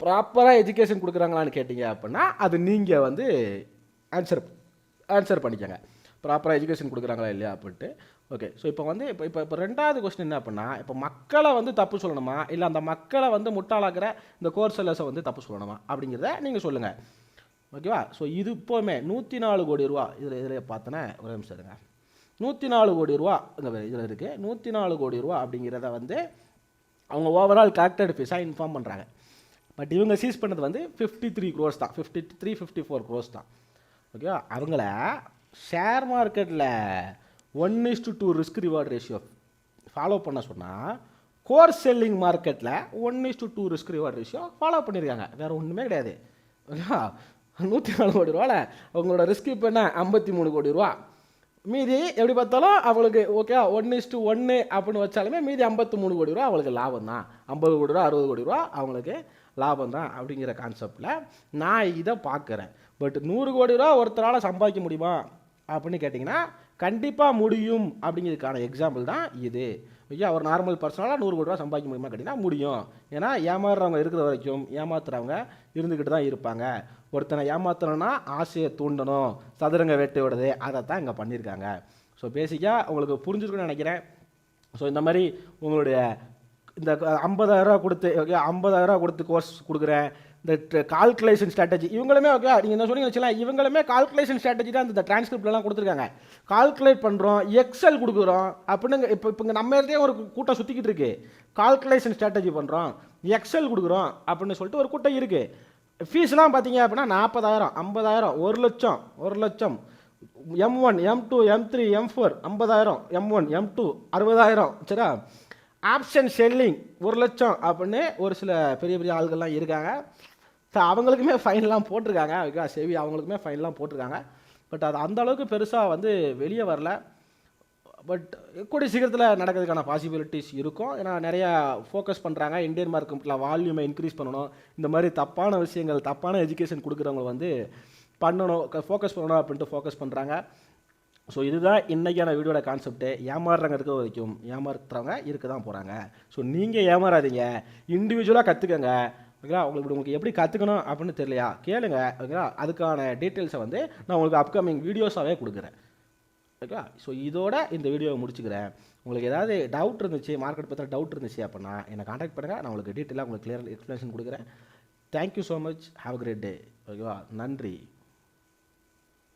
ப்ராப்பராக எஜுகேஷன் கொடுக்குறாங்களான்னு கேட்டிங்க அப்படின்னா அது நீங்கள் வந்து ஆன்சர் பண்ணிக்கோங்க. ப்ராப்பராக எஜுகேஷன் கொடுக்குறாங்களா இல்லையா அப்படின்ட்டு. ஓகே, ஸோ இப்போ வந்து இப்போ ரெண்டாவது கொஸ்டின் என்ன அப்படின்னா, இப்போ மக்களை வந்து தப்பு சொல்லணுமா, இல்லை அந்த மக்களை வந்து முட்டாளாக்குற இந்த கோர்ஸ் செல்லர்ஸை வந்து தப்பு சொல்லணுமா அப்படிங்கிறத நீங்கள் சொல்லுங்கள். ஓகேவா? ஸோ இது இப்போவுமே 104 கோடி ரூபா இதில் பார்த்தோன்னா ஒரு நிமிஷம் இருங்க. 104 கோடி ரூபா இதில் இருக்குது. 104 கோடி ரூபா அப்படிங்கிறத வந்து அவங்க ஓவரால் கலெக்டட் ஃபீஸாக இன்ஃபார்ம் பண்ணுறாங்க. பட் இவங்க சீஸ் பண்ணது வந்து 53 crores தான், 53-54 crores தான். ஓகேவா? அவங்கள ஷேர் மார்க்கெட்டில் 1:2 ரிஸ்க் ரிவார்ட் ரேஷியோ ஃபாலோ பண்ண சொன்னால் கோர்ஸ் செல்லிங் மார்க்கெட்டில் 1:2 ரிஸ்க் ரிவார்ட் ரேஷியோ ஃபாலோ பண்ணியிருக்காங்க. வேறு ஒன்றுமே கிடையாது. ஓகேவா? 104 கோடி ரூபாவில் அவங்களோட ரிஸ்க் இப்போ என்ன 53 கோடி ரூபா. மீதி எப்படி பார்த்தாலும் அவங்களுக்கு ஓகே 1:1 அப்படின்னு வச்சாலுமே மீதி 53 கோடி ரூபா அவங்களுக்கு லாபம் தான். 50 கோடி ரூபா 60 கோடி ரூபா அவங்களுக்கு லாபம் தான் அப்படிங்கிற கான்செப்டில் நான் இதை பார்க்குறேன். பட் 100 கோடி ரூபா ஒருத்தரால் சம்பாதிக்க முடியுமா அப்படின்னு கேட்டிங்கன்னா கண்டிப்பாக முடியும் அப்படிங்கிறதுக்கான எக்ஸாம்பிள் தான் இது. ஓகே, ஒரு நார்மல் பர்சனால 100 கோடி ரூபா சம்பாதிக்க முடியுமா கேட்டிங்கன்னா முடியும். ஏன்னா ஏமாறுறவங்க இருக்கிற வரைக்கும் ஏமாத்துறவங்க இருந்துக்கிட்டு தான் இருப்பாங்க. ஒருத்தனை ஏமாத்தணும்னா ஆசையை தூண்டணும், சதுரங்க வேட்டை விடுது, அதை தான் இங்கே பண்ணியிருக்காங்க. ஸோ பேசிக்காக உங்களுக்கு புரிஞ்சிருக்குன்னு நினைக்கிறேன். ஸோ இந்த மாதிரி உங்களுடைய இந்த 50,000 கொடுத்து ஓகே 50,000 கொடுத்து கோர்ஸ் கொடுக்குறேன், இந்த கால்குலேஷன் ஸ்ட்ராட்டஜி இவங்களுமே ஓகே நீங்கள் என்ன சொன்னீங்கன்னு வச்சுக்கலாம், இவங்களுமே கால்குலேஷன் ஸ்ட்ராட்டஜி தான் இந்த டிரான்ஸ்கிரிப்ட்லாம் கொடுத்துருக்காங்க. கால்குலேட் பண்ணுறோம், எக்ஸல் கொடுக்குறோம் அப்படின்னு இப்போ நம்ம இடத்தையும் ஒரு கூட்டம் சுற்றிக்கிட்டு இருக்கு. கால்குலேஷன் ஸ்ட்ராட்டஜி பண்ணுறோம், எக்ஸல் கொடுக்குறோம் அப்படின்னு சொல்லிட்டு ஒரு கூட்டம் இருக்குது. ஃபீஸ்லாம் பார்த்தீங்க அப்படின்னா 40,000, 50,000, 1,00,000, 1,00,000, M1, M2, M3, M4 50,000, M1, M2 60,000. சரியா? ஆப்ஷன் செல்லிங் 1,00,000 அப்படின்னு ஒரு சில பெரிய பெரிய ஆள்கள்லாம் இருக்காங்க. ஸோ அவங்களுக்குமே ஃபைன்லாம் போட்டிருக்காங்க. ஓகே செவி அவங்களுக்குமே ஃபைன்லாம் போட்டிருக்காங்க. பட் அது அந்த அளவுக்கு பெருசாக வந்து வெளியே வரல. பட் கூடிய சீக்கிரத்தில் நடக்கிறதுக்கான பாசிபிலிட்டிஸ் இருக்கும். ஏன்னா நிறையா ஃபோக்கஸ் பண்ணுறாங்க, இந்தியன் மார்க்கெட்டில் வால்யூமை இன்க்ரீஸ் பண்ணணும், இந்த மாதிரி தப்பான விஷயங்கள் தப்பான எஜுகேஷன் கொடுக்குறவங்க வந்து பண்ணணும், ஃபோக்கஸ் பண்ணணும் அப்படின்ட்டு ஃபோக்கஸ் பண்ணுறாங்க. ஸோ இதுதான் இன்றைக்கான வீடியோட கான்செப்ட்டு. ஏமாறுறவங்க இருக்க வரைக்கும் ஏமாத்துறவங்க இருக்க தான் போகிறாங்க. ஸோ நீங்கள் ஏமாறாதீங்க, இண்டிவிஜுவலாக கற்றுக்கங்க. ஓகேங்களா? உங்களுக்கு எப்படி கற்றுக்கணும் அப்படின்னு தெரியலையா கேளுங்க. ஓகேங்களா? அதுக்கான டீட்டெயில்ஸை வந்து நான் உங்களுக்கு அப்கமிங் வீடியோஸாகவே கொடுக்குறேன். ஓகேவா? ஸோ இதோட இந்த வீடியோவை முடிச்சுக்கிறேன். உங்களுக்கு ஏதாவது டவுட் இருந்துச்சு, மார்க்கெட் பற்றி டவுட் இருந்துச்சு அப்படின்னா என்னை காண்டாக்ட் பண்ணுங்கள். நான் உங்களுக்கு டீட்டெயிலாக உங்களுக்கு கிளியர் எக்ஸ்ப்ளனேஷன் கொடுக்குறேன். Thank you so much. Have a great day. ஓகேவா? நன்றி.